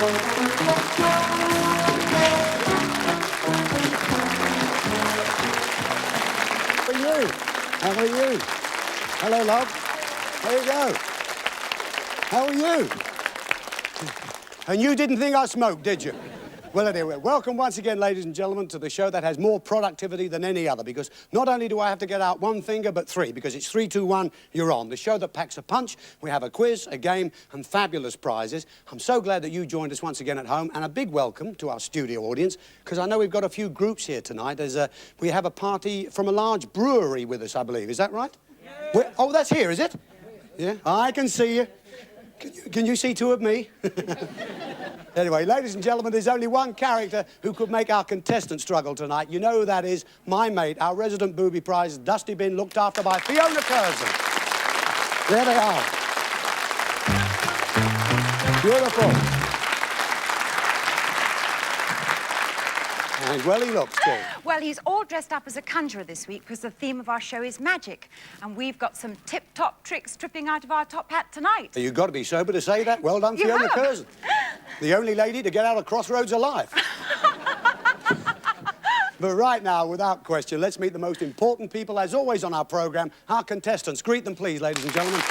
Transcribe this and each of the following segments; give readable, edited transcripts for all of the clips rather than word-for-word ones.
How are you? Hello, love. There you go. How are you? And you didn't think I smoked, did you? Well, anyway, welcome once again, ladies and gentlemen, to the show that has more productivity than any other, because not only do I have to get out one finger, but three, because it's 3, 2, 1, you're on. The show that packs a punch. We have a quiz, a game, and fabulous prizes. I'm so glad that you joined us once again at home, and a big welcome to our studio audience, because I know we've got a few groups here tonight. We have a party from a large brewery with us, I believe. Is that right? Yeah. Oh, that's here, is it? Yeah, I can see you. Can you see two of me? Anyway, ladies and gentlemen, there's only one character who could make our contestant struggle tonight. You know who that is? My mate, our resident booby prize dusty bin, looked after by Fiona Curzon. There they are. Beautiful. And well, he looks too. Well, he's all dressed up as a conjurer this week because the theme of our show is magic. And we've got some tip-top tricks dripping out of our top hat tonight. You've got to be sober to say that. Well done, Fiona Curzon. The only lady to get out of Crossroads alive. But right now, without question, let's meet the most important people, as always, on our programme, our contestants. Greet them, please, ladies and gentlemen.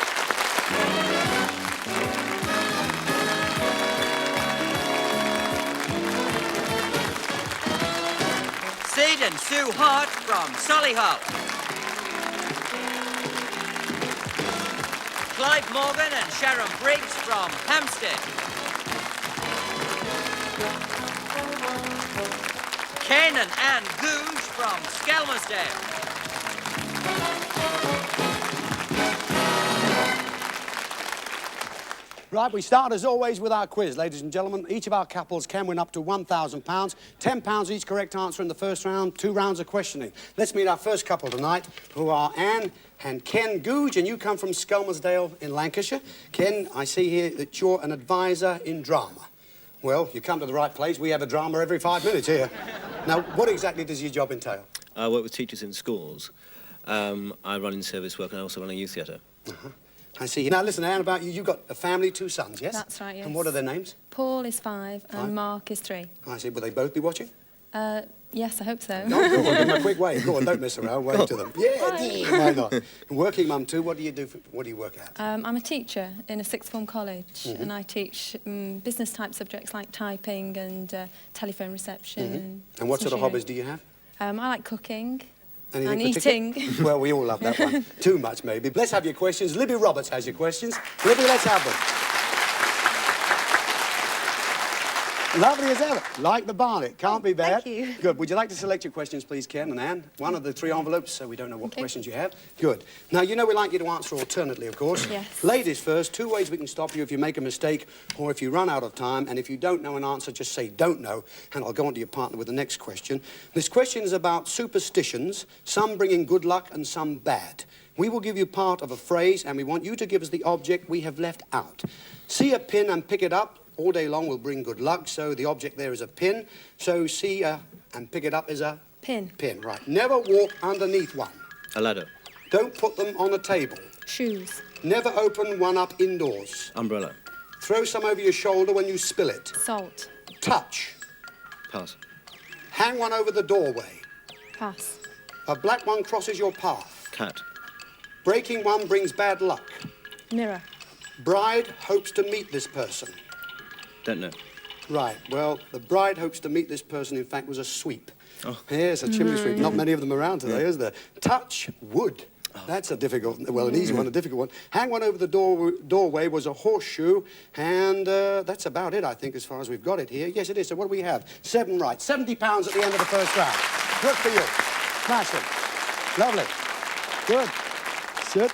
Sid and Sue Hart from Solihull. Clive Morgan and Sharon Briggs from Hampstead. Ken and Anne Googe from Skelmersdale. Right, we start as always with our quiz, ladies and gentlemen. Each of our couples can win up to £1,000, £10 each correct answer in the first round, 2 rounds of questioning. Let's meet our first couple tonight, who are Anne and Ken Googe, and you come from Skelmersdale in Lancashire. Ken, I see here that you're an advisor in drama. Well, you come to the right place. We have a drama every 5 minutes here. Now, what exactly does your job entail? I work with teachers in schools. I run in service work and I also run a youth theatre. I see. Now, listen, Anne, about you, you've got a family, 2 sons, yes? That's right, yes. And what are their names? Paul is 5 and Mark is 3. I see. Will they both be watching? Yes, I hope so. No, go on, give them a quick wave. Go on, don't mess around. Wave to them. Yeah, why not? Working mum too. What do you do? What do you work at? I'm a teacher in a sixth form college, and I teach business-type subjects like typing and telephone reception. And what sort of hobbies do you have? I like cooking. Anything and particular? eating. Well, we all love that one. Too much, maybe. Let's have your questions. Libby Roberts has your questions. Libby, let's have them. Lovely as ever. Like the Barnet. Can't be bad. Thank you. Good. Would you like to select your questions, please, Ken and Anne? One of the 3 envelopes, so we don't know what questions you have. Good. Now, you know we like you to answer alternately, of course. Yes. Ladies first. 2 ways we can stop you if you make a mistake or if you run out of time. And if you don't know an answer, just say don't know, and I'll go on to your partner with the next question. This question is about superstitions, some bringing good luck and some bad. We will give you part of a phrase, and we want you to give us the object we have left out. See a pin and pick it up. All day long will bring good luck, so the object there is a pin. So see and pick it up is a... Pin. Pin, right. Never walk underneath one. A ladder. Don't put them on a table. Shoes. Never open one up indoors. Umbrella. Throw some over your shoulder when you spill it. Salt. Touch. Pass. Hang one over the doorway. Pass. A black one crosses your path. Cat. Breaking one brings bad luck. Mirror. Bride hopes to meet this person. Don't know. Right, well, the bride hopes to meet this person, in fact, was a sweep. Oh. Yes, a chimney sweep. Not many of them around today, is there? Touch wood. That's a difficult, well, an easy one, a difficult one. Hang one over the doorway was a horseshoe, and that's about it, I think, as far as we've got it here. Yes, it is. So what do we have? 7 right. £70 at the end of the first round. Good for you. Smashing. Lovely. Good. Sit.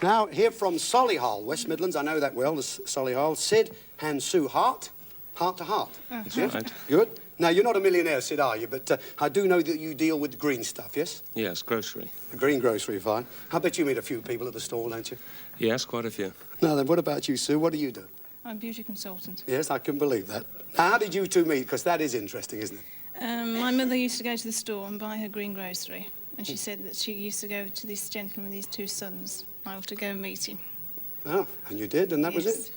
Now, here from Solihull, West Midlands, I know that well, this Solihull, Sid and Sue Hart. Heart to heart. That's yes? right. Good. Now, you're not a millionaire, Sid, are you? But I do know that you deal with green stuff, yes? Yes, grocery. Green grocery, fine. I bet you meet a few people at the stall, don't you? Yes, quite a few. Now then, what about you, Sue? What do you do? I'm a beauty consultant. Yes, I can believe that. Now, how did you two meet? Because that is interesting, isn't it? My mother used to go to the store and buy her green grocery. And she said that she used to go to this gentleman with his 2 sons. I ought to go and meet him. Oh, and you did, and that was it?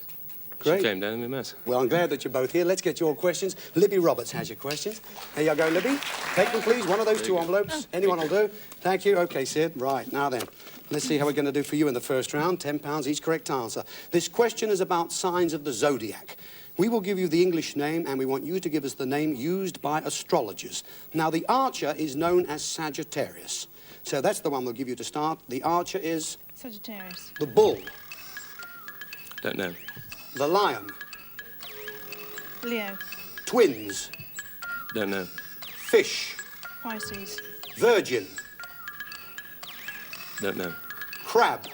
Great. She came down and we met. Well, I'm glad that you're both here. Let's get your questions. Libby Roberts has your questions. Here you go, Libby. Take them, please. One of those two envelopes. Anyone will do. Thank you. OK, Sid. Right, now then. Let's see how we're going to do for you in the first round. £10 each correct answer. This question is about signs of the zodiac. We will give you the English name, and we want you to give us the name used by astrologers. Now, the archer is known as Sagittarius. So that's the one we'll give you to start. The archer is... Sagittarius. The bull. Don't know. The lion. Leo. Twins. Don't know. Fish. Pisces. Virgin. Don't know. Crab.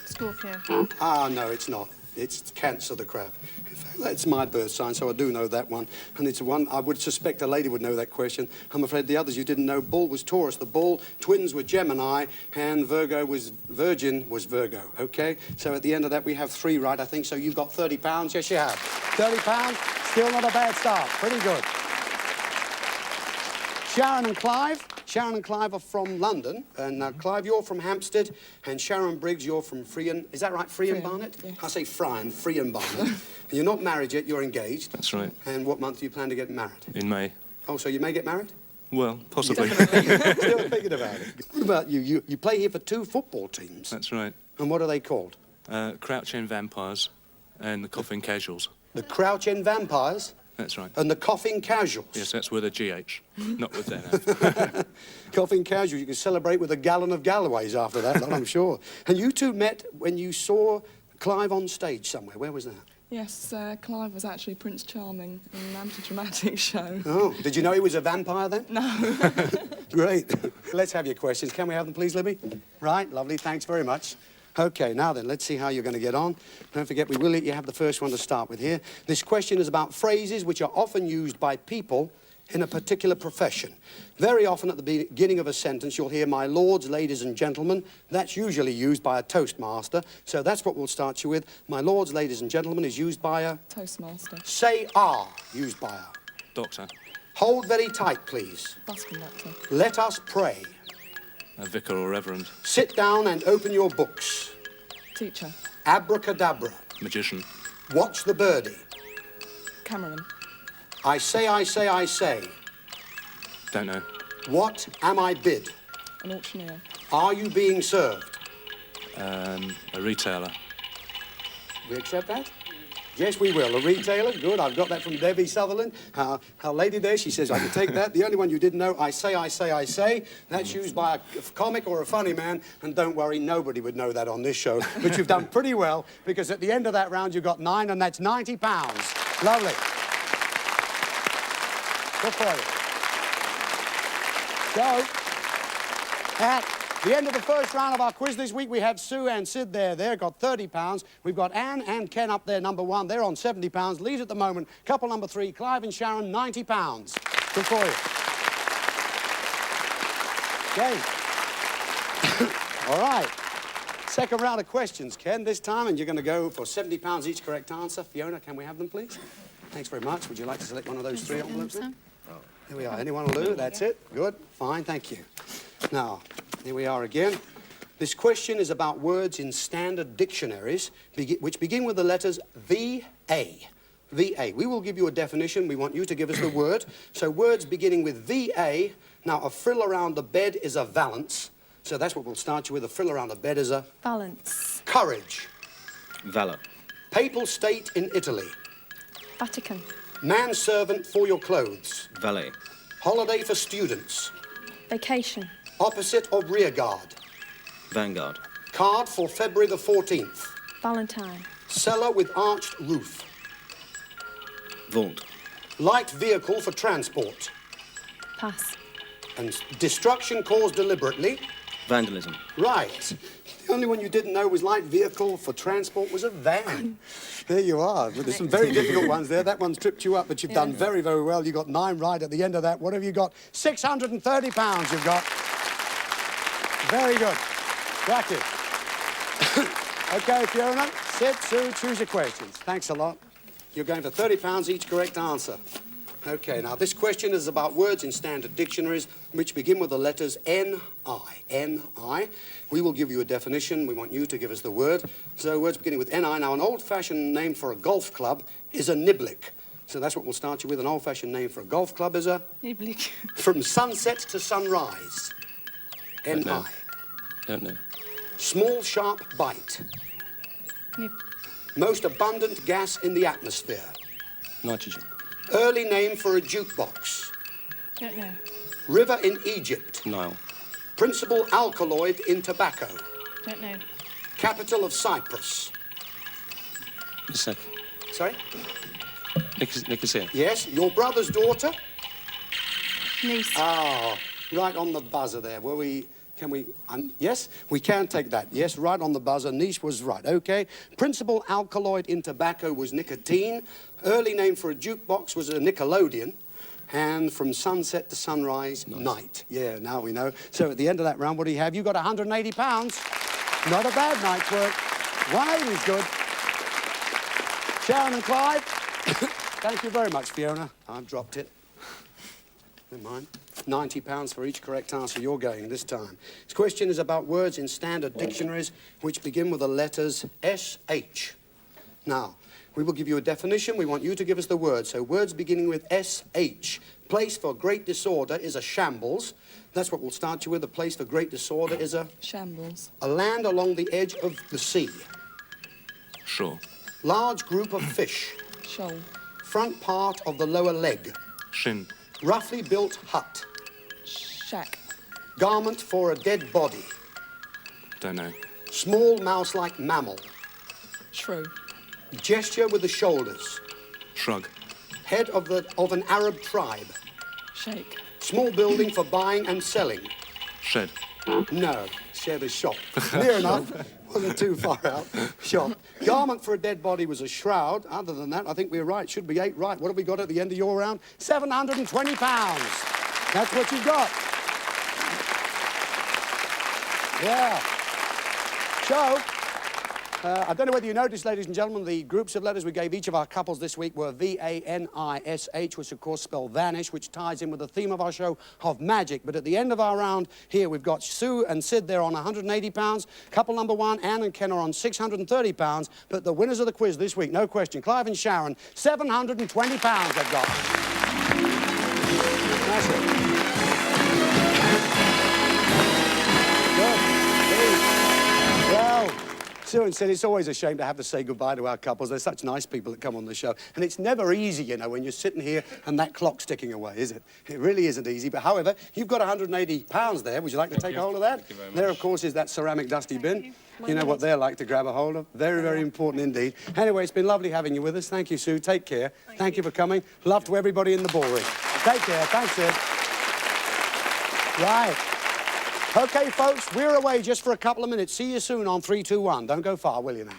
Scorpio. Ah, no, it's not. It's Cancer, the crab. In fact, that's my birth sign, so I do know that one. And it's one I would suspect a lady would know that question. I'm afraid the others you didn't know. Bull was Taurus, the bull. Twins were Gemini, and Virgin was Virgo, OK? So at the end of that, we have 3 right, I think. So you've got £30. Yes, you have. £30, still not a bad start. Pretty good. Sharon and Clive. Sharon and Clive are from London. And Clive, you're from Hampstead. And Sharon Briggs, you're from Frian. Is that right, Frian Barnet? Yes. I say Frian Barnet. And you're not married yet, you're engaged. That's right. And what month do you plan to get married? In May. Oh, so you may get married? Well, possibly. Still thinking about it. What about you? You play here for 2 football teams. That's right. And what are they called? Crouch End Vampires and the Coffin Casuals. The Crouch End Vampires That's right. and the Coughing Casuals. Yes, that's with a GH, not with an F. Coughing Casuals. You can celebrate with a gallon of Galloways after that, I'm sure. And you two met when you saw Clive on stage somewhere. Where was that? Yes, Clive was actually Prince Charming in an amateur dramatic show. Oh, did you know he was a vampire then? No. Great. Let's have your questions. Can we have them, please, Libby? Right, lovely. Thanks very much. OK, now then, let's see how you're going to get on. Don't forget, we will let you have the first one to start with here. This question is about phrases which are often used by people in a particular profession. Very often at the beginning of a sentence, you'll hear, my lords, ladies and gentlemen. That's usually used by a toastmaster. So that's what we'll start you with. My lords, ladies and gentlemen is used by a... Toastmaster. Say are, used by a... Doctor. Hold very tight, please. Bus conductor. Let us pray. A vicar or reverend. Sit down and open your books. Teacher. Abracadabra. Magician. Watch the birdie. Cameraman. I say, I say, I say. Don't know. What am I bid? An auctioneer. Are you being served? A retailer. We accept that? Yes, we will. A retailer. Good. I've got that from Debbie Sutherland. Our lady there, she says, I can take that. The only one you didn't know, I say, I say, I say. That's used by a comic or a funny man. And don't worry, nobody would know that on this show. But you've done pretty well, because at the end of that round, you got 9, and that's £90. Lovely. Good for you. So, at the end of the first round of our quiz this week, we have Sue and Sid there. They've got £30. We've got Anne and Ken up there, number 1. They're on £70. Leads at the moment, couple number 3, Clive and Sharon, £90. Good for you. OK. All right. Second round of questions, Ken, this time, and you're going to go for £70 each correct answer. Fiona, can we have them, please? Thanks very much. Would you like to select one of those 3 envelopes? Here we are. Anyone will do? That's it. Good. Fine. Thank you. Now, here we are again. This question is about words in standard dictionaries which begin with the letters V-A. V-A. We will give you a definition. We want you to give us the word. So words beginning with V-A. Now, a frill around the bed is a valance. So that's what we'll start you with. A frill around the bed is a... Balance. Courage. Valor. Papal state in Italy. Vatican. Manservant for your clothes. Valet. Holiday for students. Vacation. Opposite of rearguard. Vanguard. Card for February the 14th. Valentine. Cellar with arched roof. Vault. Light vehicle for transport. Pass. And destruction caused deliberately. Vandalism. Right. The only one you didn't know was light vehicle for transport was a van. There you are. Well, there's some very difficult ones there. That one's tripped you up, but you've done very, very well. You got 9 right at the end of that. What have you got? £630 you've got. Very good. Cracking. OK, Fiona, sit, Sue, choose your questions. Thanks a lot. You're going for £30 each correct answer. Okay, now this question is about words in standard dictionaries which begin with the letters N-I. N-I. We will give you a definition. We want you to give us the word. So words beginning with N-I. Now, an old-fashioned name for a golf club is a niblick. So that's what we'll start you with. An old-fashioned name for a golf club is a... Niblick. From sunset to sunrise. N-I. Don't know. Small, sharp bite. Nib. Most abundant gas in the atmosphere. Nitrogen. Early name for a jukebox. Don't know. River in Egypt. Nile. Principal alkaloid in tobacco. Don't know. Capital of Cyprus. Nicosia. Sorry? Nicosia. Yes, your brother's daughter? Niece. Ah, right on the buzzer there. Yes, we can take that. Yes, right on the buzzer. Niche was right. Okay. Principal alkaloid in tobacco was nicotine. Early name for a jukebox was a Nickelodeon. And from sunset to sunrise, night. Yeah, now we know. So at the end of that round, what do you have? You got £180. Not a bad night's work. 180 is good. Sharon and Clive, thank you very much, Fiona. I've dropped it. Never mind. £90 for each correct answer. You're going this time. This question is about words in standard dictionaries which begin with the letters S-H. Now, we will give you a definition. We want you to give us the word. So words beginning with S-H. Place for great disorder is a shambles. That's what we'll start you with. A place for great disorder is a... Shambles. A land along the edge of the sea. Shore. Large group of fish. Shoal. Front part of the lower leg. Shin. Roughly built hut. Shack. Garment for a dead body. Don't know. Small mouse-like mammal. Shrew. Gesture with the shoulders. Shrug. Head of an Arab tribe. Shake. Small building for buying and selling. Shed. No, shed is shop. Near enough. Wasn't too far out. Shop. Garment for a dead body was a shroud. Other than that, I think we're right. Should be 8 right. What have we got at the end of your round? £720. That's what you got. Yeah. So, I don't know whether you noticed, ladies and gentlemen, the groups of letters we gave each of our couples this week were V-A-N-I-S-H, which of course spell vanish, which ties in with the theme of our show of magic. But at the end of our round here, we've got Sue and Sid there on £180. Couple number 1, Anne and Ken are on £630. But the winners of the quiz this week, no question, Clive and Sharon, £720 they've got. That's it. Well, Sue and Sid, it's always a shame to have to say goodbye to our couples. They're such nice people that come on the show. And it's never easy, you know, when you're sitting here and that clock's ticking away, is it? It really isn't easy. But however, you've got £180 there. Would you like to take a hold of that? Thank you very much. There, of course, is that ceramic dusty bin. You know what they're like to grab a hold of. Very, very important indeed. Anyway, it's been lovely having you with us. Thank you, Sue. Take care. Thank you for coming. Love to everybody in the ballroom. Take care. Thanks, Sid. Right. OK, folks, we're away just for a couple of minutes. See you soon on 3, 2, 1. Don't go far, will you now?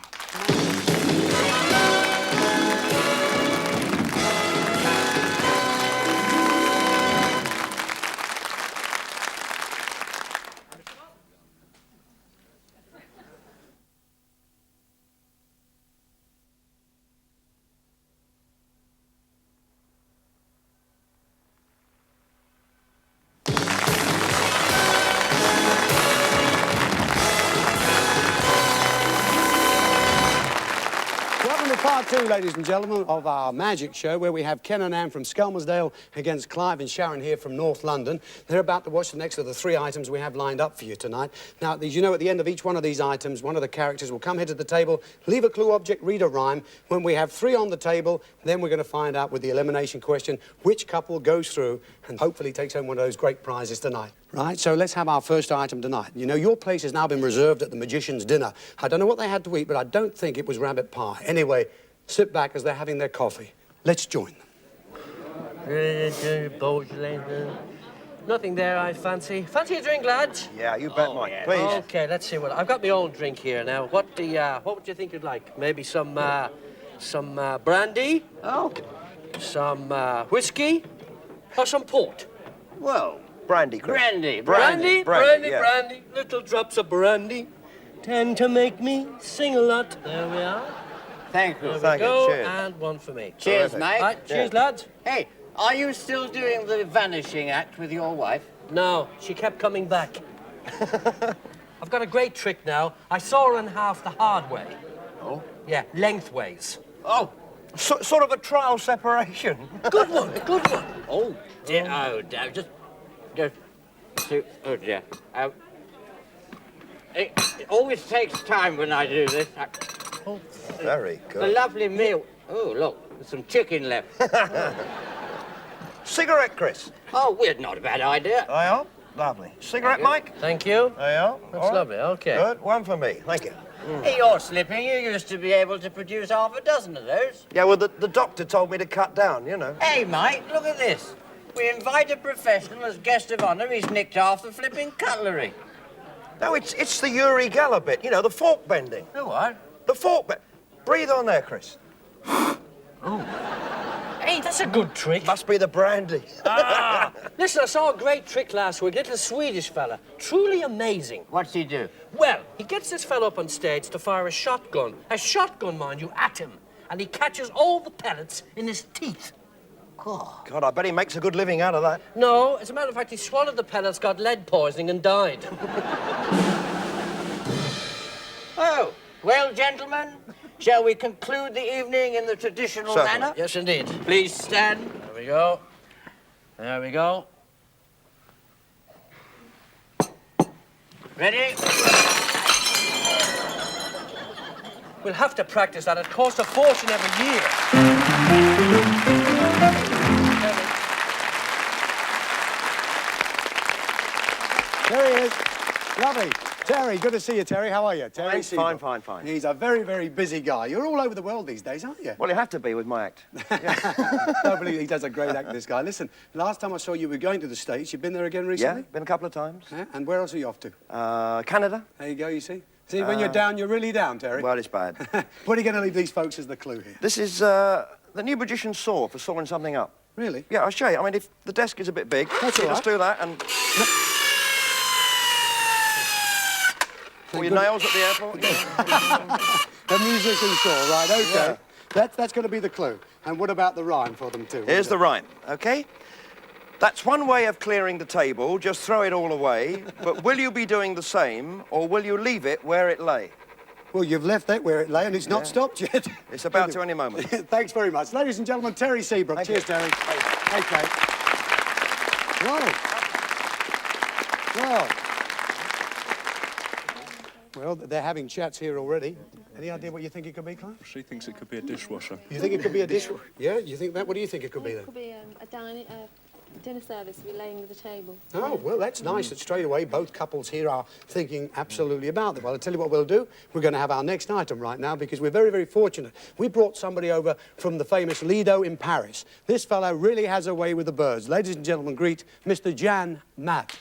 Part 2, ladies and gentlemen, of our magic show, where we have Ken and Anne from Skelmersdale against Clive and Sharon here from North London. They're about to watch the next of the 3 items we have lined up for you tonight. Now, as you know, at the end of each one of these items, one of the characters will come here to the table, leave a clue object, read a rhyme. When we have 3 on the table, then we're going to find out with the elimination question which couple goes through and hopefully takes home one of those great prizes tonight. Right, so let's have our first item tonight. You know, your place has now been reserved at the Magician's Dinner. I don't know what they had to eat, but I don't think it was rabbit pie. Anyway, sit back as they're having their coffee. Let's join them. Nothing there, I fancy. Fancy a drink, lads? Yeah, you bet, Mike. Please. Okay, let's see what... I've got my own drink here now. What would you think you'd like? Maybe some brandy? Okay. Some whiskey? Or some port? Well, brandy, Chris. Brandy. Yeah. Brandy. Little drops of brandy tend to make me sing a lot. There we are. Thank you. There we Thank go. you. Cheers. And one for me. Cheers, mate. Right, cheers, lads. Hey, Are you still doing the vanishing act with your wife? No, she kept coming back. I've got a great trick now. I saw her in half the hard way. Oh? Yeah, lengthways. Oh, Sort of a trial separation. Good one, good one. oh, dear, oh, dear, just, oh dear. It always takes time when I do this. Very The good. lovely meal. Oh, look, there's some chicken left. Cigarette, Chris. Oh, weird, not a bad idea. There you are. Lovely. Cigarette, Thank you. Mike? Thank you. There you are. That's All right. lovely, okay. Good. One for me. Thank you. Hey, you're slipping. You used to be able to produce half a dozen of those. Yeah, well, the doctor told me to cut down, you know. Hey, Mike, look at this. We invite a professional as guest of honour. He's nicked half the flipping cutlery. No, it's the Uri Geller bit, you know, the fork bending. The what? The fork bend. Breathe on there, Chris. Hey, that's a good trick. Must be the brandy. Listen, I saw a great trick last week. Little Swedish fella. Truly amazing. What's he do? Well, he gets this fella up on stage to fire a shotgun. A shotgun, mind you, at him. And he catches all the pellets in his teeth. God, I bet he makes a good living out of that. No, as a matter of fact, he swallowed the pellets, got lead poisoning and died. Oh, well, gentlemen, shall we conclude the evening in the traditional Certainly. manner? Yes, indeed. Please stand. There we go. There we go. Ready? We'll have to practice that. It costs a fortune every year. There he is. Lovely. Terry, good to see you, Terry. How are you? Terry Fine, Seabrook. fine. He's a very, very busy guy. You're all over the world these days, aren't you? Well, you have to be with my act. No, but he does a great act, this guy. Listen, last time I saw you were going to the States. You've been there again Yeah, recently? been a couple of times. Yeah? And where else are you off to? Canada. There you go, you see? See, when you're down, you're really down, Terry. Well, it's bad. What are you going to leave these folks as the clue here? This is the new magician's saw for sawing something up. Really? Yeah, I'll show you. I mean, if the desk is a bit big, That's all just right. do that and... Or your nails at the airport. The musician's saw, right, OK. Yeah. That's going to be the clue. And what about the rhyme for them, too? Here's the rhyme, OK? That's one way of clearing the table, just throw it all away. But will you be doing the same, or will you leave it where it lay? Well, you've left that where it lay, and it's not stopped yet. It's about to any moment. Thanks very much. Ladies and gentlemen, Terry Seabrook. Thank Cheers, you. Terry. OK. Well, they're having chats here already. Any idea what you think it could be, Clive? She thinks it could be a dishwasher. You think it could be a dishwasher? Yeah? You think that? What do you think it could be, then? It could be a dinner service to be laying at the table. Oh, well, that's nice that straight away both couples here are thinking absolutely about it. Well, I'll tell you what we'll do. We're going to have our next item right now because we're very, very fortunate. We brought somebody over from the famous Lido in Paris. This fellow really has a way with the birds. Ladies and gentlemen, greet Mr. Jan Matt.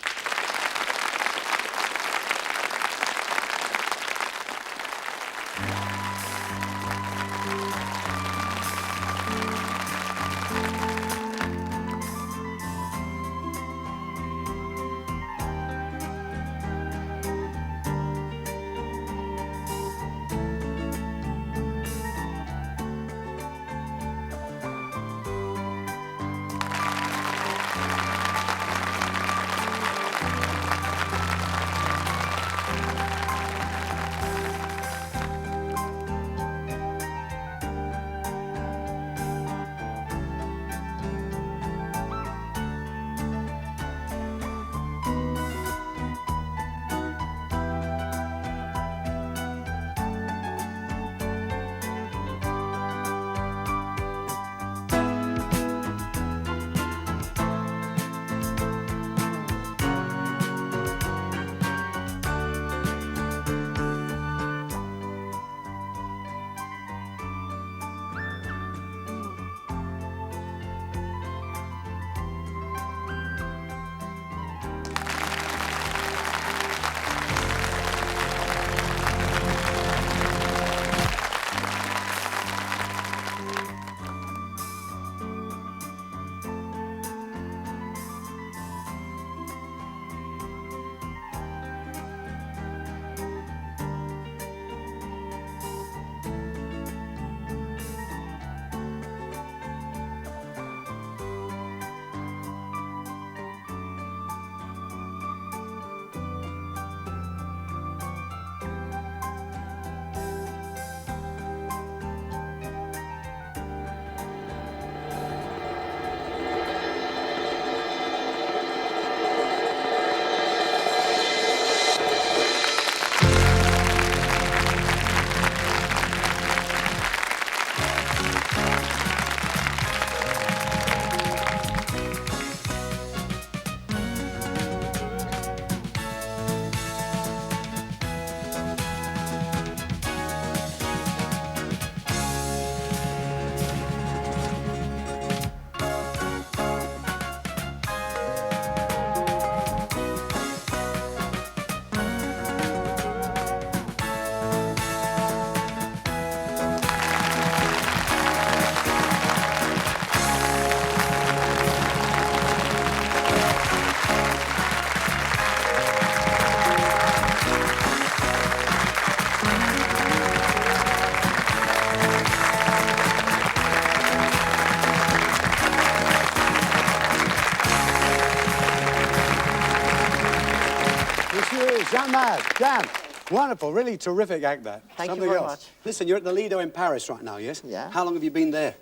Jean Mad. Jan, wonderful, really terrific act that. Thank you Something very else. much. Listen, you're at the Lido in Paris right now, yes? Yeah. How long have you been there?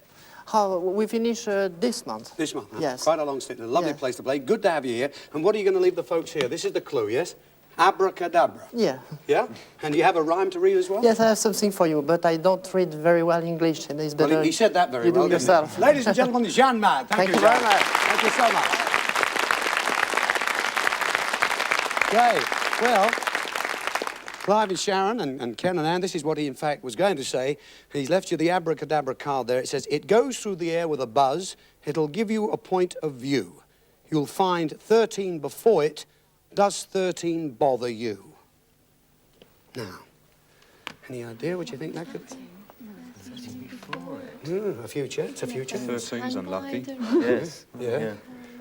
We finish this month. This month? Huh? Yes. Quite a long stint. A lovely Yeah. place to play. Good to have you here. And what are you going to leave the folks here? This is the clue, yes? Abracadabra. Yeah. Yeah? And you have a rhyme to read as well? Yes, I have something for you, but I don't read very well English, and it's better. Well, he said that very you well. do didn't he? yourself. Ladies and gentlemen, Jean Mad. Thank you Jean. very much. Thank you so much. Okay, well, Clive and Sharon and Ken and Anne, this is what he in fact was going to say. He's left you the abracadabra card there. It says, it goes through the air with a buzz. It'll give you a point of view. You'll find 13 before it. Does 13 bother you? Now, any idea what you think that could be? 13 before it. A future, it's a future. 13's unlucky. Yes. Yeah.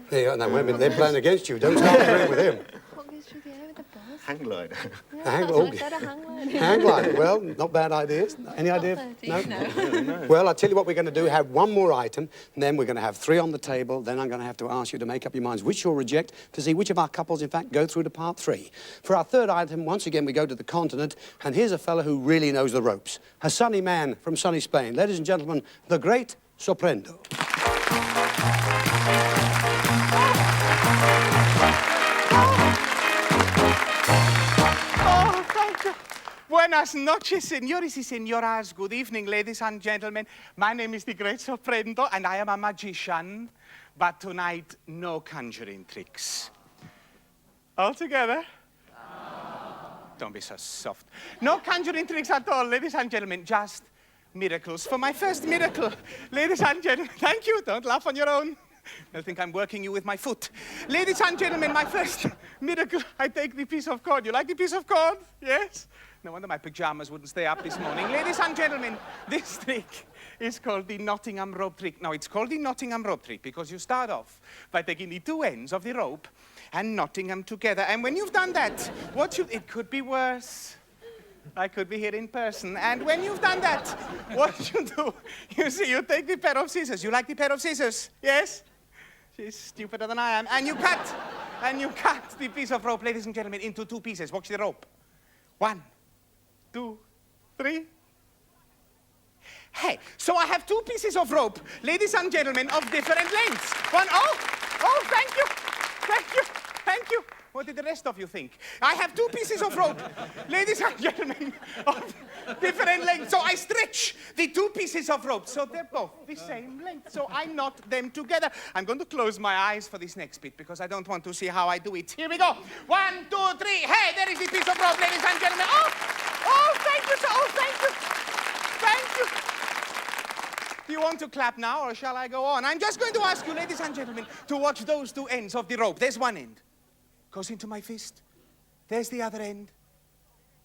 There you are. Now, wait a minute, they're playing against you. Don't start agreeing with him. What goes through the air with a buzz? Hang glide. Hang glide. Well, not bad ideas. Any idea? No? Well, I'll tell you what we're going to do. Have one more item, and then we're going to have 3 on the table. Then I'm going to have to ask you to make up your minds which you'll reject to see which of our couples, in fact, go through to part 3. For our 3rd item, once again, we go to the continent, and here's a fella who really knows the ropes. A sunny man from sunny Spain. Ladies and gentlemen, the great Sorprendo. Oh, thank you. Buenas noches, señores y señoras. Good evening, ladies and gentlemen. My name is the Great Sorprendo, and I am a magician. But tonight, no conjuring tricks. All together? Don't be so soft. No conjuring tricks at all, ladies and gentlemen. Just miracles. For my first miracle, ladies and gentlemen, thank you. Don't laugh on your own. I think I'm working you with my foot. Ladies and gentlemen, my first miracle, I take the piece of cord. You like the piece of cord? Yes? No wonder my pajamas wouldn't stay up this morning. Ladies and gentlemen, this trick is called the Nottingham rope trick. Now, it's called the Nottingham rope trick because you start off by taking the 2 ends of the rope and knotting them together. And when you've done that, it could be worse. I could be here in person. And when you've done that, what you do, you see, you take the pair of scissors. You like the pair of scissors? Yes? She's stupider than I am. And you cut the piece of rope, ladies and gentlemen, into 2 pieces. Watch the rope. 1, 2, 3. Hey, so I have 2 pieces of rope, ladies and gentlemen, of different lengths. Oh, thank you. Thank you. What did the rest of you think? I have 2 pieces of rope, ladies and gentlemen, of different lengths. So I stretch the 2 pieces of rope, so they're both the same length. So I knot them together. I'm going to close my eyes for this next bit because I don't want to see how I do it. Here we go. 1, 2, 3. Hey, there is the piece of rope, ladies and gentlemen. Oh, thank you, sir. Oh, thank you. Thank you. Do you want to clap now, or shall I go on? I'm just going to ask you, ladies and gentlemen, to watch those 2 ends of the rope. There's one end. Goes into my fist. There's the other end.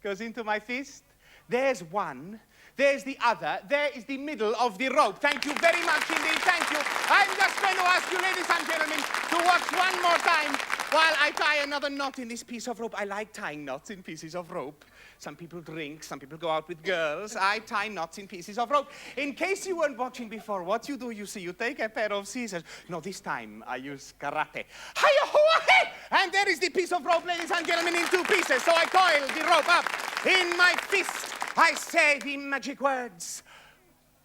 Goes into my fist. There's one. There's the other. There is the middle of the rope. Thank you very much indeed. Thank you. I'm just going to ask you, ladies and gentlemen, to watch one more time while I tie another knot in this piece of rope. I like tying knots in pieces of rope. Some people drink, some people go out with girls. I tie knots in pieces of rope. In case you weren't watching before, what you do, you see, you take a pair of scissors. No, this time I use karate. Hi-ya-ho-ah-hey! And there is the piece of rope, ladies and gentlemen, in 2 pieces. So I coil the rope up in my fist. I say the magic words.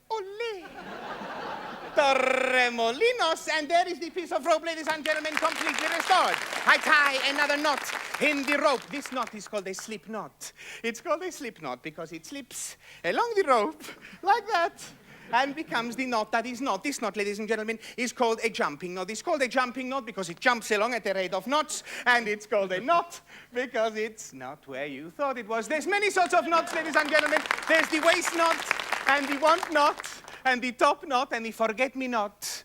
Ole. Torremolinos, and there is the piece of rope, ladies and gentlemen, completely restored. I tie another knot in the rope. This knot is called a slip knot. It's called a slip knot because it slips along the rope like that and becomes the knot that is not. This knot, ladies and gentlemen, is called a jumping knot. It's called a jumping knot because it jumps along at the rate of knots, and it's called a knot because it's not where you thought it was. There's many sorts of knots, ladies and gentlemen. There's the waist knot, and the want knot, and the top knot, and the forget-me-not.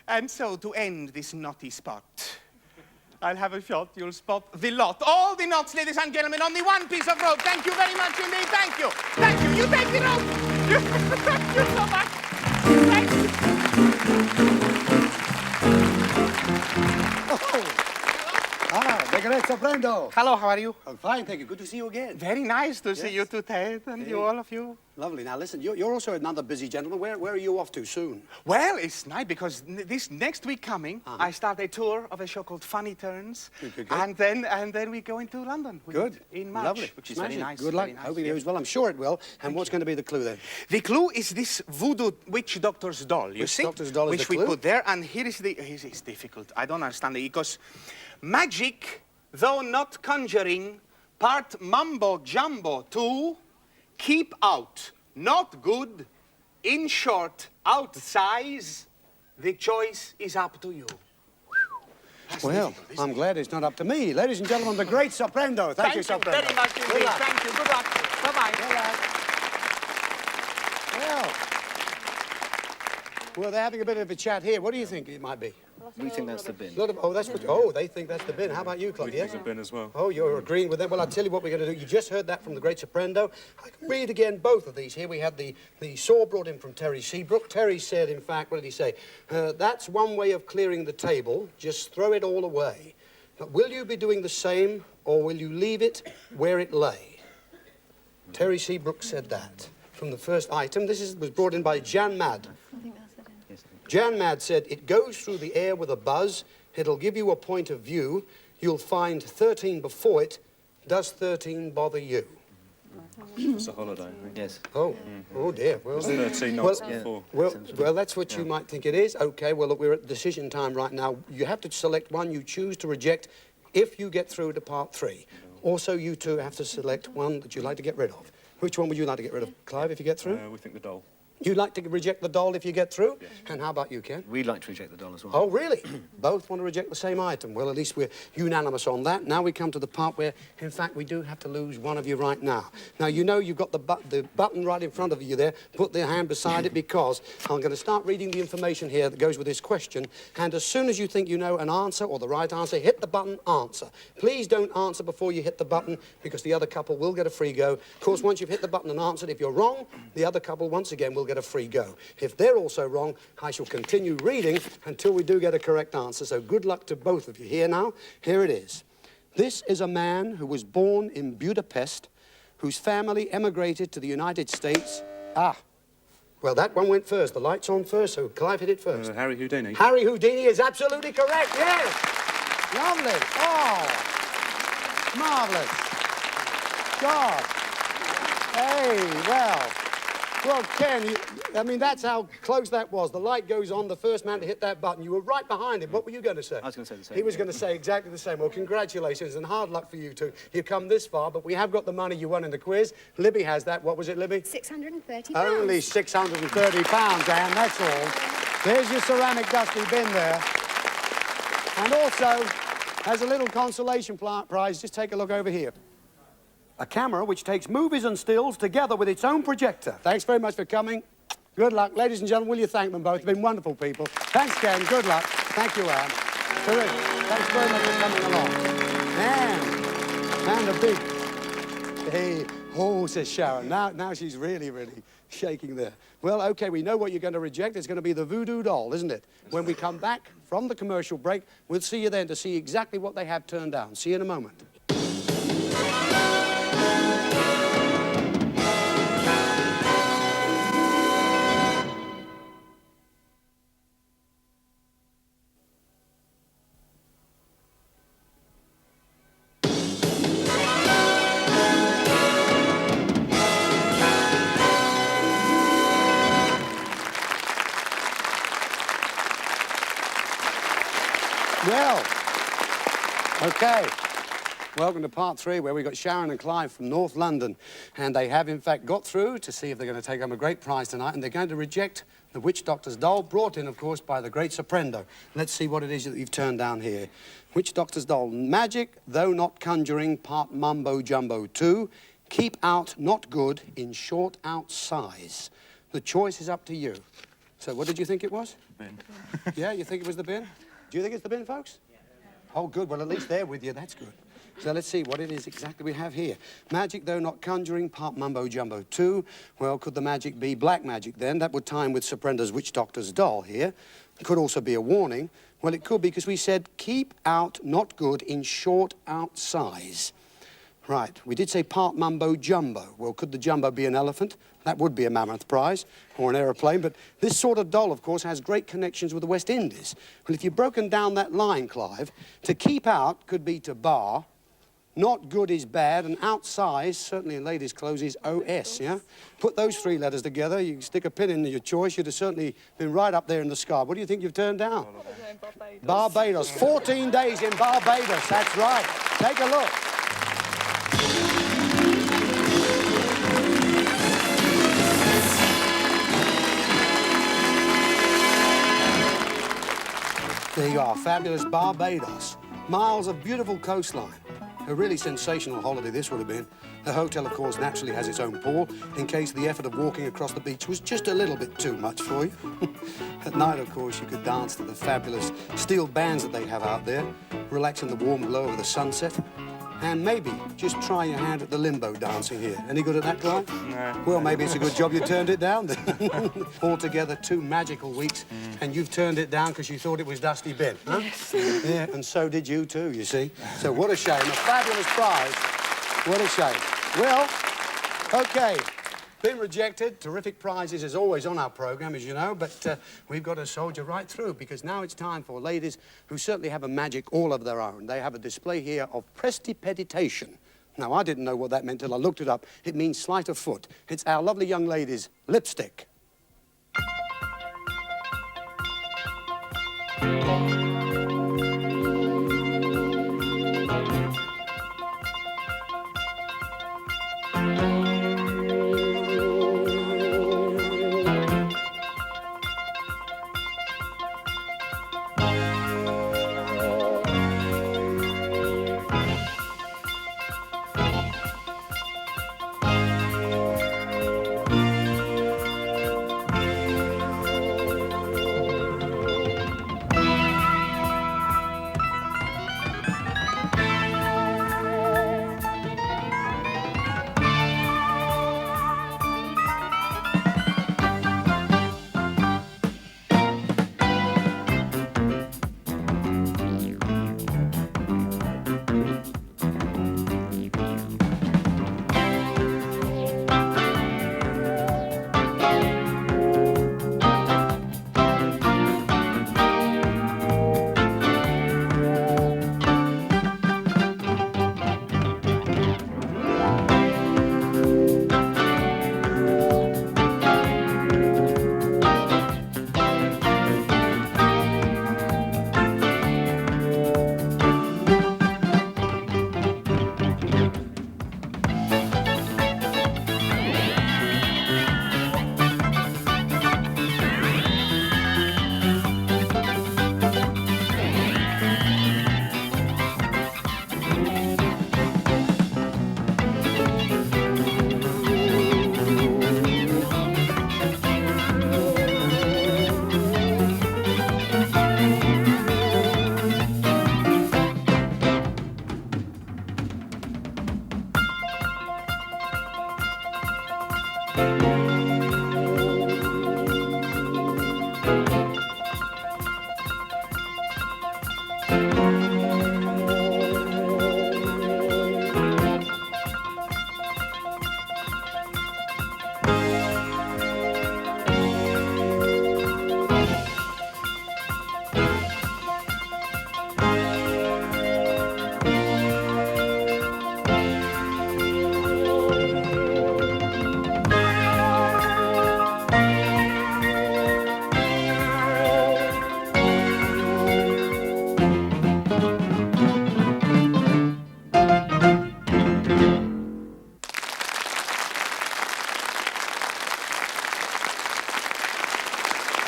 And so, to end this knotty spot, I'll have a shot. You'll spot the lot. All the knots, ladies and gentlemen, on the 1 piece of rope. Thank you very much indeed. Thank you. Thank you. You take the rope. Thank you so much. Thank you. The Great Soprendo. Hello, how are you? I'm fine, thank you. Good to see you again. Very nice to see you too, Ted, and you, all of you. Lovely. Now, listen, you're also another busy gentleman. Where are you off to soon? Well, it's nice because this next week coming, I start a tour of a show called Funny Turns, Good. and then we go into London. Good. In March, Lovely. which is very Smashing. nice. Good luck. very nice, Hope it yes. goes well. I'm sure it will. And what's going to be the clue then? The clue is this voodoo witch doctor's doll, you Witch see? doctor's doll is which the we clue? put there, and here is the... It's difficult. I don't understand it, because magic, though not conjuring, part mumbo jumbo too, keep out, not good, in short, outsize, the choice is up to you. That's Well, difficult, isn't I'm it? glad it's not up to me. Ladies and gentlemen, the great Soprendo. Thank you, Soprendo. very much Good indeed. luck. Thank you. Good luck. Bye-bye. Well, they're having a bit of a chat here. What do you think it might be? We think that's the bin. They think that's the bin. How about you, Clive? We think it's a bin as well. Oh, you're agreeing with them. Well, I'll tell you what we're going to do. You just heard that from the great Soprendo. I can read again both of these here. We had the saw brought in from Terry Seabrook. Terry said, in fact, what did he say? That's one way of clearing the table. Just throw it all away. But will you be doing the same, or will you leave it where it lay? Terry Seabrook said that from the first item. This was brought in by Jan Mad. I think that's it. Jan Mad said, it goes through the air with a buzz. It'll give you a point of view. You'll find 13 before it. Does 13 bother you? It's a holiday, I think. Yes. Oh, oh dear. Well, 13 knots before. well, that's what you might think it is. Okay, well, look, we're at decision time right now. You have to select one you choose to reject if you get through to part 3. Also, you two have to select one that you'd like to get rid of. Which one would you like to get rid of, Clive, if you get through? We think the doll. You'd like to reject the doll if you get through? Yes. And how about you, Ken? We'd like to reject the doll as well. Oh, really? Both want to reject the same item. Well, at least we're unanimous on that. Now we come to the part where, in fact, we do have to lose one of you right now. Now, you know you've got the button right in front of you there. Put the hand beside it, because I'm going to start reading the information here that goes with this question. And as soon as you think you know an answer or the right answer, hit the button, answer. Please don't answer before you hit the button, because the other couple will get a free go. Of course, once you've hit the button and answered, if you're wrong, the other couple, once again, will get a free go. If they're also wrong, I shall continue reading until we do get a correct answer. So good luck to both of you. Here now, here it is. This is a man who was born in Budapest, whose family emigrated to the United States. Well, that one went first. The light's on first, so Clive hit it first. Harry Houdini. Harry Houdini is absolutely correct, yes. Lovely. Oh, marvellous. God. Hey, well, Ken, I mean, that's how close that was. The light goes on, the first man to hit that button. You were right behind him. What were you going to say? I was going to say the same. He was going to say exactly the same. Well, congratulations, and hard luck for you two. You've come this far, but we have got the money you won in the quiz. Libby has that. What was it, Libby? £630. Only £630, Anne, that's all. There's your ceramic dusty bin there. And also, as a little consolation prize, just take a look over here. A camera which takes movies and stills together with its own projector. Thanks very much for coming. Good luck. Ladies and gentlemen, will you thank them both? They've been wonderful people. Thanks, Ken. Good luck. Thank you, Anne. Terrific. Thanks very much for coming along. And a big... Hey, oh, says Sharon. Now she's really, really shaking there. Well, OK, we know what you're going to reject. It's going to be the voodoo doll, isn't it? When we come back from the commercial break, we'll see you then to see exactly what they have turned down. See you in a moment. Well, OK. Welcome to part 3, where we've got Sharon and Clive from North London. And they have, in fact, got through to see if they're going to take home a great prize tonight. And they're going to reject the Witch Doctor's doll, brought in, of course, by the great Soprendo. Let's see what it is that you've turned down here. Witch Doctor's doll. Magic, though not conjuring, part mumbo jumbo 2. Keep out, not good, in short, outsize. The choice is up to you. So what did you think it was? Bin. Yeah, you think it was the bin? Do you think it's the bin, folks? Oh, good. Well, at least they're with you. That's good. So let's see what it is exactly we have here. Magic, though not conjuring, part mumbo jumbo 2. Well, could the magic be black magic then? That would time with Sir Brenda's Witch Doctor's doll here. It could also be a warning. Well, it could be because we said keep out, not good, in short out size. Right, we did say part mumbo jumbo. Well, could the jumbo be an elephant? That would be a mammoth prize, or an aeroplane, but this sort of doll, of course, has great connections with the West Indies. Well, if you've broken down that line, Clive, to keep out could be to bar, not good is bad, and outsize, certainly in ladies' clothes, is OS, yeah? Put those 3 letters together, you can stick a pin in your choice, you'd have certainly been right up there in the sky. What do you think you've turned down? Barbados. 14 days in Barbados, that's right. Take a look. There you are, fabulous Barbados. Miles of beautiful coastline. A really sensational holiday this would have been. The hotel, of course, naturally has its own pool in case the effort of walking across the beach was just a little bit too much for you. At night, of course, you could dance to the fabulous steel bands that they have out there, relax in the warm glow of the sunset, and maybe just try your hand at the limbo dancing here. Any good at that, Clive? No. Well, maybe it's a good job you turned it down then. Altogether, 2 magical weeks, and you've turned it down because you thought it was Dusty Ben, huh? Yes. Yeah, and so did you too, you see. So what a shame. A fabulous prize. What a shame. Well, OK. Been rejected. Terrific prizes as always on our programme, as you know, but we've got to soldier right through because now it's time for ladies who certainly have a magic all of their own. They have a display here of prestidigitation. Now, I didn't know what that meant till I looked it up. It means sleight of foot. It's our lovely young lady's lipstick.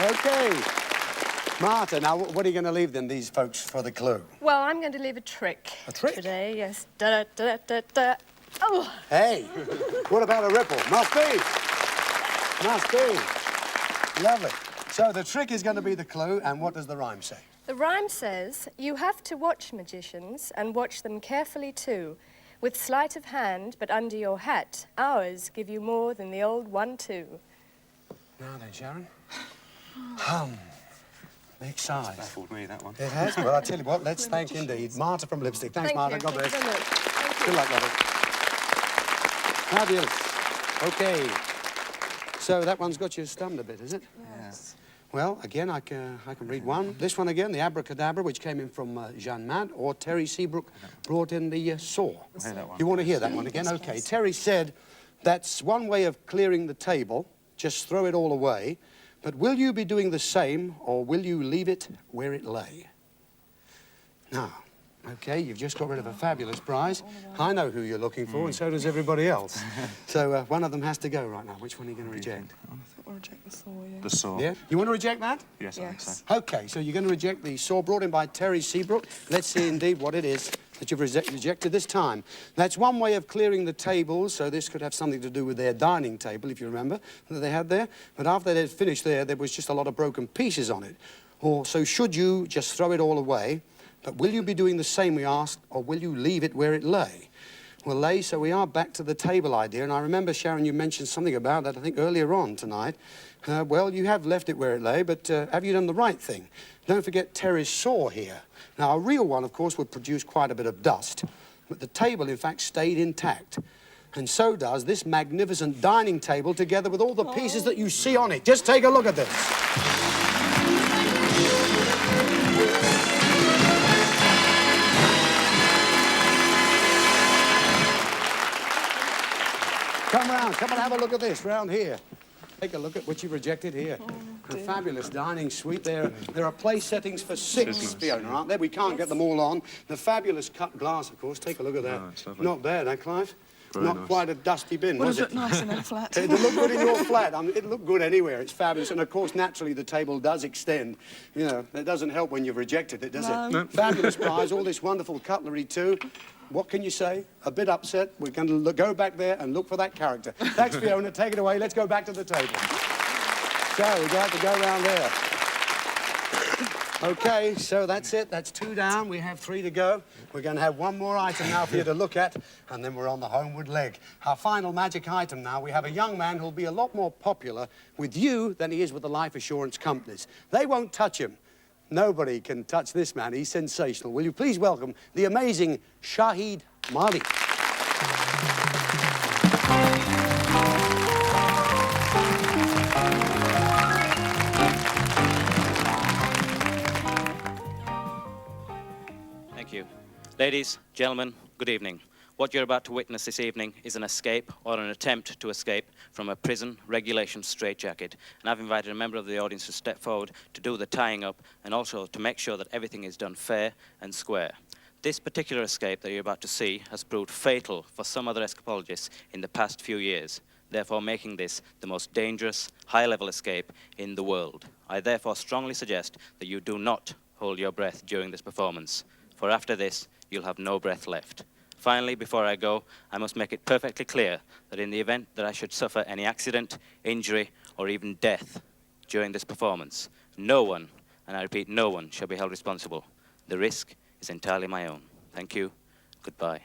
OK. Martha, now what are you going to leave them, these folks, for the clue? Well, I'm going to leave a trick. A trick? Today, yes. Da da da da da. Oh! Hey, what about a ripple? Must be. Must be. Lovely. So the trick is going to be the clue, and what does the rhyme say? The rhyme says, you have to watch magicians, and watch them carefully too. With sleight of hand, but under your hat, ours give you more than the old 1-2. Now then, Sharon. Big size. Baffled me, that one. It has? Well, I tell you what, let's thank indeed Martha from Lipstick. Thanks, Martha. God bless. Thank you very much. Thank you. Good luck, Robert. Fabulous. OK. So that one's got you stunned a bit, is it? Yes. Well, again, I can read one. This one again, the Abracadabra, which came in from Jeanne Mad, or Terry Seabrook brought in the saw. You want to hear that one again? OK. Terry said, that's one way of clearing the table. Just throw it all away. But will you be doing the same, or will you leave it where it lay? Now, OK, you've just got rid of a fabulous prize. I know who you're looking for, and so does everybody else. So one of them has to go right now. Which one are you going to reject? I think we'll reject the saw, yeah. The saw. Yeah? You want to reject that? Yes, I think so. OK, so you're going to reject the saw brought in by Terry Seabrook. Let's see indeed what it is that you've rejected this time. That's one way of clearing the tables, so this could have something to do with their dining table, if you remember, that they had there. But after they'd finished there was just a lot of broken pieces on it. Or so should you just throw it all away? But will you be doing the same, we asked, or will you leave it where it lay? Well, lay, so we are back to the table idea. And I remember, Sharon, you mentioned something about that, I think, earlier on tonight. Well, you have left it where it lay, but have you done the right thing? Don't forget Terry's saw here. Now, a real one, of course, would produce quite a bit of dust. But the table, in fact, stayed intact. And so does this magnificent dining table, together with all the pieces that you see on it. Just take a look at this. Come and have a look at this round here. Take a look at what you rejected here. A fabulous dining suite there. There are place settings for 6, Fiona, aren't there? We can't get them all on. The fabulous cut glass, of course. Take a look at that. Not bad, eh, Clive? Not quite a dusty bin, was it? Would have looked nice in our flat. It'll look good in your flat. I mean, it'll look good anywhere. It's fabulous. And, of course, naturally, the table does extend. You know, it doesn't help when you've rejected it, does it? No. Fabulous prize, all this wonderful cutlery, too. What can you say? A bit upset. We're going to go back there and look for that character. Thanks, Fiona. Take it away. Let's go back to the table. So we're going to go round there. OK, so that's it. That's 2 down. We have 3 to go. We're going to have one more item now for you to look at, and then we're on the homeward leg. Our final magic item now, we have a young man who'll be a lot more popular with you than he is with the life assurance companies. They won't touch him. Nobody can touch this man. He's sensational. Will you please welcome the amazing Shahid Mali. Thank you. Ladies, gentlemen, good evening. What you're about to witness this evening is an escape, or an attempt to escape, from a prison regulation straitjacket. And I've invited a member of the audience to step forward to do the tying up, and also to make sure that everything is done fair and square. This particular escape that you're about to see has proved fatal for some other escapologists in the past few years, therefore making this the most dangerous, high-level escape in the world. I therefore strongly suggest that you do not hold your breath during this performance, for after this, you'll have no breath left. Finally, before I go, I must make it perfectly clear that in the event that I should suffer any accident, injury, or even death during this performance, no one, and I repeat, no one, shall be held responsible. The risk is entirely my own. Thank you. Goodbye.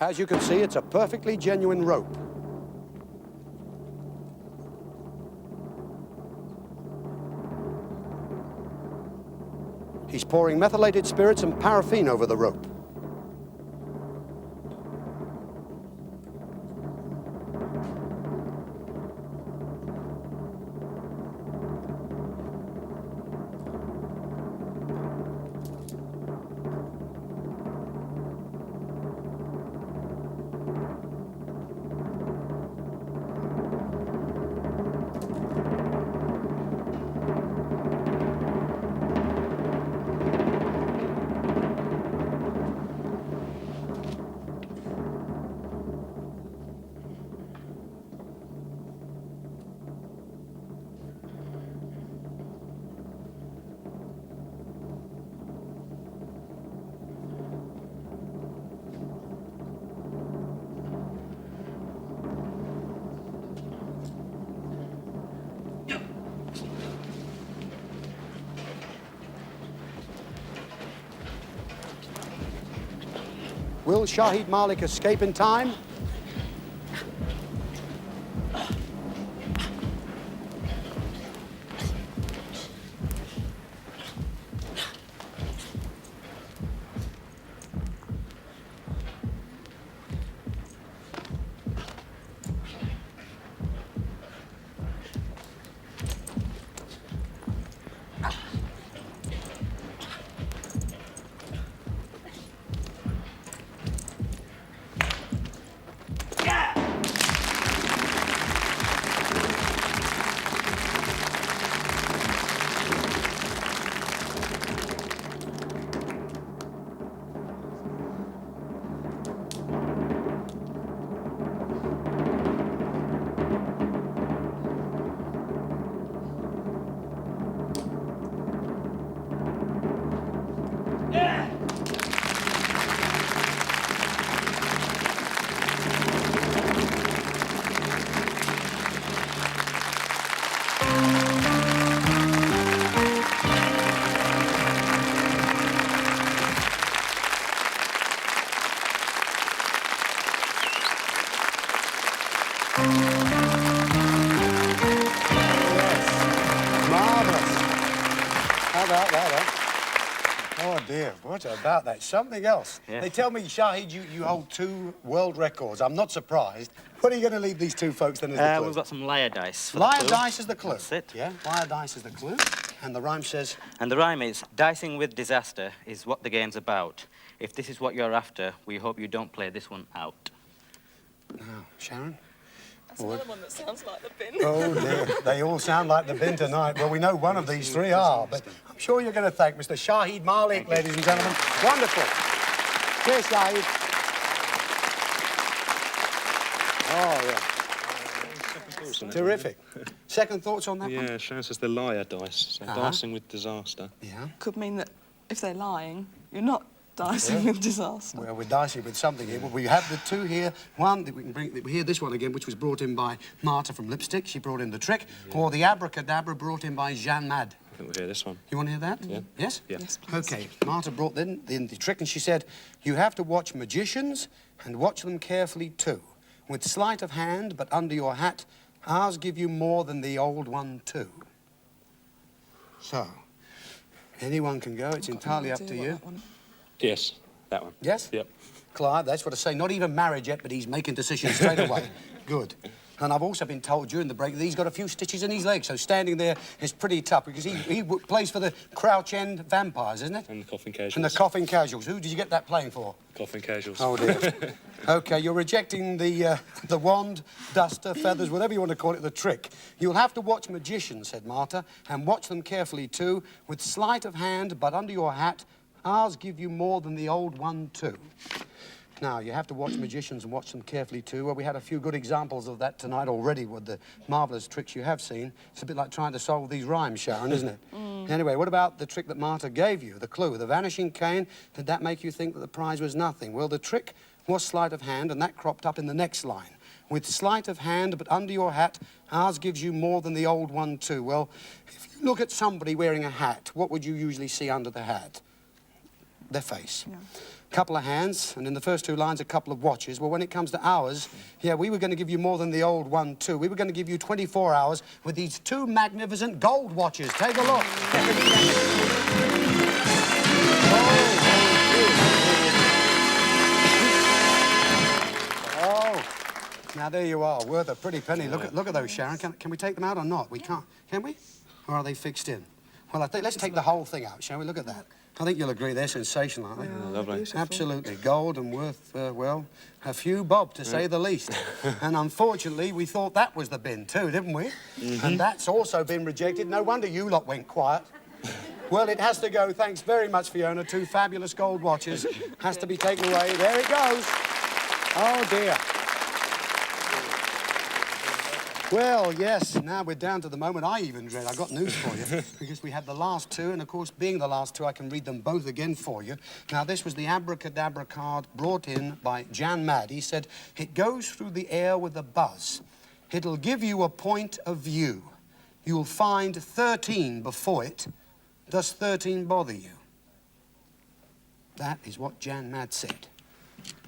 As you can see, it's a perfectly genuine rope. He's pouring methylated spirits and paraffin over the rope. Will Shahid Malik escape in time? How about that, eh? Oh, dear. What about that? Something else. Yeah. They tell me, Shahid, you hold 2 world records. I'm not surprised. What are you going to leave these 2 folks then as the clue? We've got some liar dice. For Liar the clue. dice is the clue. That's it. Yeah, liar dice is the clue. And the rhyme says... And the rhyme is, dicing with disaster is what the game's about. If this is what you're after, we hope you don't play this one out. Now, Sharon? That's another one that sounds like the bin. Oh, dear. They all sound like the bin tonight. Well, we know one of these 3 are, but I'm sure you're going to thank Mr. Shahid Malik, ladies and gentlemen. Wonderful. Cheers, Shahid. Oh, yeah. Terrific. Second thoughts on that one? Yeah, Sharon says the liar dice, so dicing with disaster. Yeah. Could mean that if they're lying, you're not dicing with disaster. Well, we're dicing with something here. Well, we have the 2 here. One that we can bring... We hear this one again, which was brought in by Marta from Lipstick. She brought in the trick. Yeah. Or the abracadabra brought in by Jeanne Mad. I think we'll hear this one. You want to hear that? Yeah. Yes? Yeah. Yes, please. OK, Marta brought in the trick and she said, you have to watch magicians and watch them carefully too. With sleight of hand, but under your hat, ours give you more than the old one too. So, anyone can go. It's entirely up to you. Yes, that one. Yes? Yep. Clive, that's what I say. Not even married yet, but he's making decisions straight away. Good. And I've also been told during the break that he's got a few stitches in his leg, so standing there is pretty tough because he plays for the Crouch End Vampires, isn't it? And the Coffin Casuals. And the Coffin Casuals. Who did you get that playing for? Coffin Casuals. Oh, dear. OK, you're rejecting the wand, duster, feathers, whatever you want to call it, the trick. You'll have to watch magicians, said Marta, and watch them carefully too. With sleight of hand, but under your hat, ours give you more than the old one too. Now, you have to watch magicians and watch them carefully too. Well, we had a few good examples of that tonight already with the marvellous tricks you have seen. It's a bit like trying to solve these rhymes, Sharon, isn't it? Anyway, what about the trick that Marta gave you, the clue, the vanishing cane? Did that make you think that the prize was nothing? Well, the trick was sleight of hand, and that cropped up in the next line. With sleight of hand, but under your hat, ours gives you more than the old one too. Well, if you look at somebody wearing a hat, what would you usually see under the hat? Their face. Yeah. couple of hands, and in the first two lines, a couple of watches. Well, when it comes to hours, yeah, we were going to give you more than the old 1, 2. We were going to give you 24 hours with these two magnificent gold watches. Take a look. Oh, now there you are, worth a pretty penny. Look at those, Sharon. Can we take them out or not? We can't, can we? Or are they fixed in? Well, I think let's take the whole thing out, shall we? Look at that. I think you'll agree they're sensational, aren't they? Yeah, lovely. Beautiful. Absolutely. Gold and worth, well, a few bob, to say the least. And unfortunately, we thought that was the bin too, didn't we? And that's also been rejected. No wonder you lot went quiet. Well, it has to go. Thanks very much, Fiona. 2 fabulous gold watches. Has to be taken away. There it goes. Oh, dear. Well, yes, now we're down to the moment I even dread. I've got news for you, because we had the last 2, and of course, being the last 2, I can read them both again for you. Now, this was the abracadabra card brought in by Jan Mad. He said, it goes through the air with a buzz. It'll give you a point of view. You'll find 13 before it. Does 13 bother you? That is what Jan Mad said.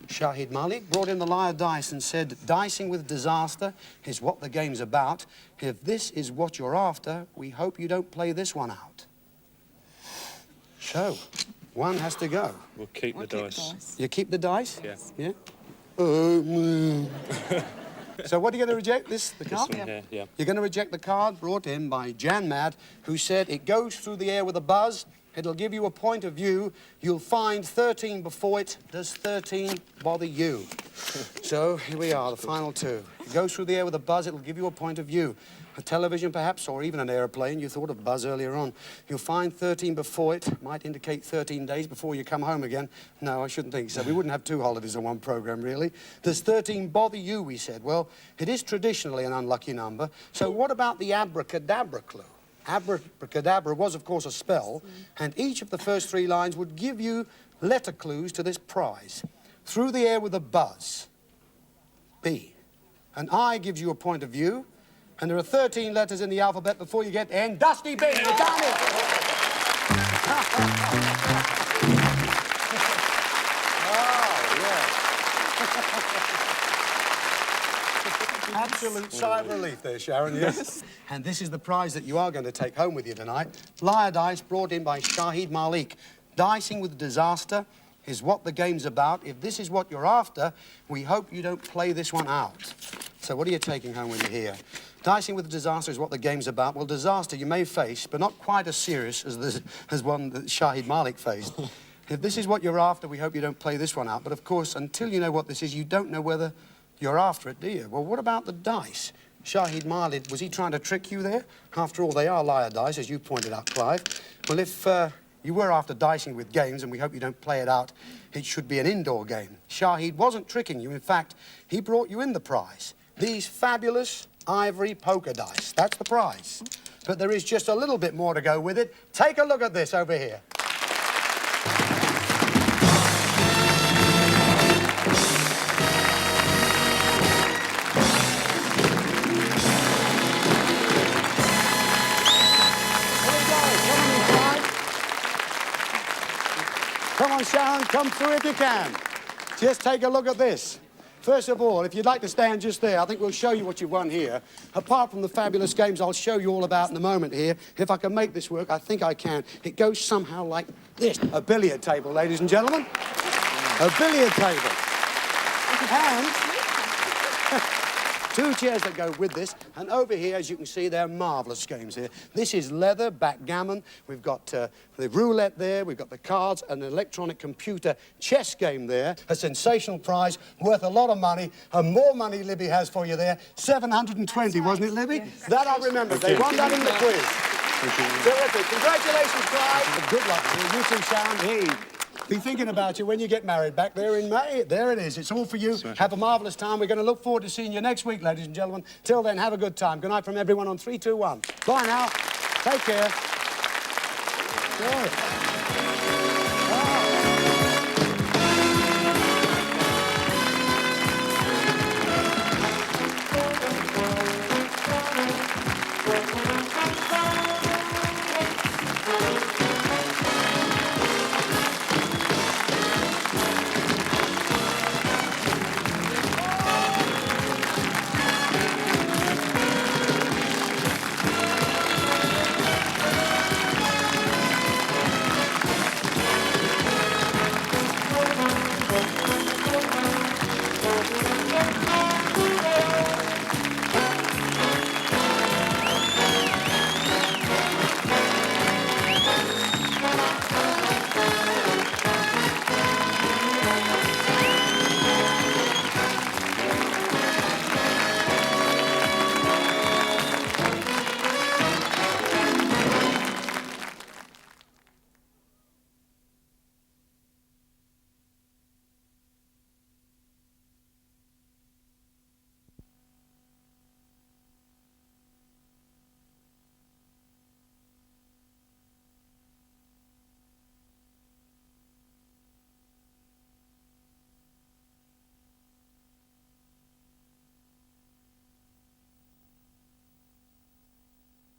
Shahid Malik brought in the liar dice and said, dicing with disaster is what the game's about. If this is what you're after, we hope you don't play this one out. So, one has to go. We'll keep the dice. You keep the dice? Yeah. Yeah? So what are you going to reject? The card? This one here, yeah. You're going to reject the card brought in by Jan Mad, who said, it goes through the air with a buzz. It'll give you a point of view. You'll find 13 before it. Does 13 bother you? So here we are, the final 2. It goes through the air with a buzz. It'll give you a point of view. A television, perhaps, or even an aeroplane. You thought of buzz earlier on. You'll find 13 before it. Might indicate 13 days before you come home again. No, I shouldn't think so. We wouldn't have 2 holidays on one programme, really. Does 13 bother you, we said. Well, it is traditionally an unlucky number. So what about the abracadabra clue? Abracadabra was, of course, a spell, and each of the first 3 lines would give you letter clues to this prize. Through the air with a buzz. B. An I gives you a point of view, and there are 13 letters in the alphabet before you get to N. Dusty B. You've done it! Oh, yeah. Absolute sigh of relief there, Sharon, yes. And this is the prize that you are going to take home with you tonight. Liar dice brought in by Shahid Malik. Dicing with disaster is what the game's about. If this is what you're after, we hope you don't play this one out. So what are you taking home when you're here? Dicing with disaster is what the game's about. Well, disaster you may face, but not quite as serious as one that Shahid Malik faced. If this is what you're after, we hope you don't play this one out. But of course, until you know what this is, you don't know whether you're after it, do you? Well, what about the dice? Shahid Malik, was he trying to trick you there? After all, they are liar dice, as you pointed out, Clive. Well, if you were after dicing with games, and we hope you don't play it out, it should be an indoor game. Shahid wasn't tricking you. In fact, he brought you in the prize. These fabulous ivory poker dice. That's the prize. But there is just a little bit more to go with it. Take a look at this over here. Come on, Sharon, come through if you can. Just take a look at this. First of all, if you'd like to stand just there, I think we'll show you what you've won here. Apart from the fabulous games I'll show you all about in a moment here, if I can make this work, I think I can. It goes somehow like this. A billiard table, ladies and gentlemen. A billiard table. And 2 chairs that go with this, and over here, as you can see, they're marvellous games here. This is leather, backgammon, we've got the roulette there, we've got the cards, and an electronic computer chess game there. A sensational prize, worth a lot of money, and more money Libby has for you there. 720, wasn't it, Libby? Yes. That I remember. They won that in the quiz. Terrific. Congratulations, Clive. Good luck to you. You too, Sharon. Hey. Be thinking about you when you get married back there in May. There it is. It's all for you. Have a marvellous time. We're going to look forward to seeing you next week, ladies and gentlemen. Till then, have a good time. Good night from everyone on 3, 2, 1. Bye now. Take care. Good.